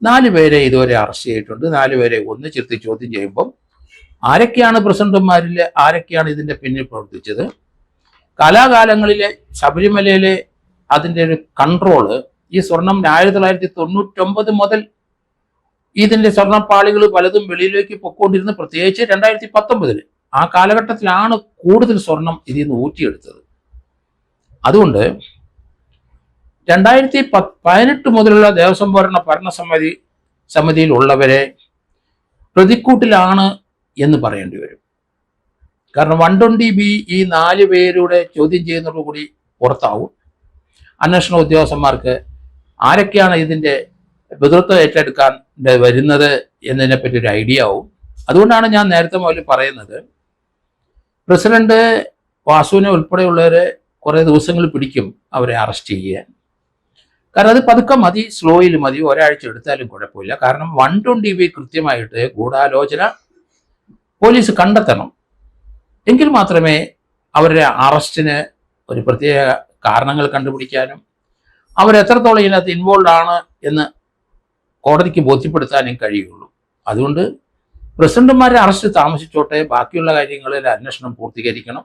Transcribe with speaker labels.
Speaker 1: 4 പേരെ ഇതുവരെ അറസ്റ്റ് ചെയ്തിട്ടുണ്ട്. 4 പേരെ ഒന്നിച്ചിരുത്തി ചോദ്യം ചെയ്യുമ്പം ആരൊക്കെയാണ് പ്രസിഡന്റുമാരിൽ ആരൊക്കെയാണ് ഇതിൻ്റെ പിന്നിൽ പ്രവർത്തിച്ചത്, കാലാകാലങ്ങളിലെ ശബരിമലയിലെ അതിൻ്റെ ഒരു കൺട്രോള്, ഈ സ്വർണം 1999 മുതൽ ഇതിൻ്റെ സ്വർണ്ണപ്പാളികൾ പലതും വെളിയിലേക്ക് പൊക്കോണ്ടിരുന്നു. പ്രത്യേകിച്ച് 2019 ആ കാലഘട്ടത്തിലാണ് കൂടുതൽ സ്വർണം ഇതിൽ നിന്ന് ഊറ്റിയെടുത്തത്. അതുകൊണ്ട് 2018 മുതലുള്ള ദേവസ്വം സമിതിയിലുള്ളവരെ പ്രതിക്കൂട്ടിലാണ് എന്ന് പറയേണ്ടി വരും. കാരണം 120B ഈ 4 പേരുടെ ചോദ്യം ചെയ്യുന്നതോടുകൂടി പുറത്താവും. അന്വേഷണ ഉദ്യോഗസ്ഥന്മാർക്ക് ആരൊക്കെയാണ് ഇതിൻ്റെ പിതൃത്വം ഏറ്റെടുക്കാൻ വരുന്നത് എന്നതിനെപ്പറ്റി ഒരു ഐഡിയ ആവും. അതുകൊണ്ടാണ് ഞാൻ നേരത്തെ മുതൽ പറയുന്നത്, പ്രസിഡന്റ് വാസുവിനെ ഉൾപ്പെടെയുള്ളവരെ കുറേ ദിവസങ്ങൾ പിടിക്കും അവരെ അറസ്റ്റ് ചെയ്യാൻ. കാരണം അത് പതുക്കെ മതി, സ്ലോയിൽ മതി, ഒരാഴ്ച എടുത്താലും കുഴപ്പമില്ല. കാരണം 120B കൃത്യമായിട്ട് ഗൂഢാലോചന പോലീസ് കണ്ടെത്തണം. എങ്കിൽ മാത്രമേ അവരുടെ അറസ്റ്റിന് ഒരു പ്രത്യേക കാരണങ്ങൾ കണ്ടുപിടിക്കാനും അവരെത്രത്തോളം ഇതിനകത്ത് ഇൻവോൾവ് ആണ് എന്ന് കോടതിക്ക് ബോധ്യപ്പെടുത്താനും കഴിയുള്ളൂ. അതുകൊണ്ട് പ്രസിഡന്റുമാരെ അറസ്റ്റ് താമസിച്ചോട്ടെ, ബാക്കിയുള്ള കാര്യങ്ങളിൽ അന്വേഷണം പൂർത്തീകരിക്കണം.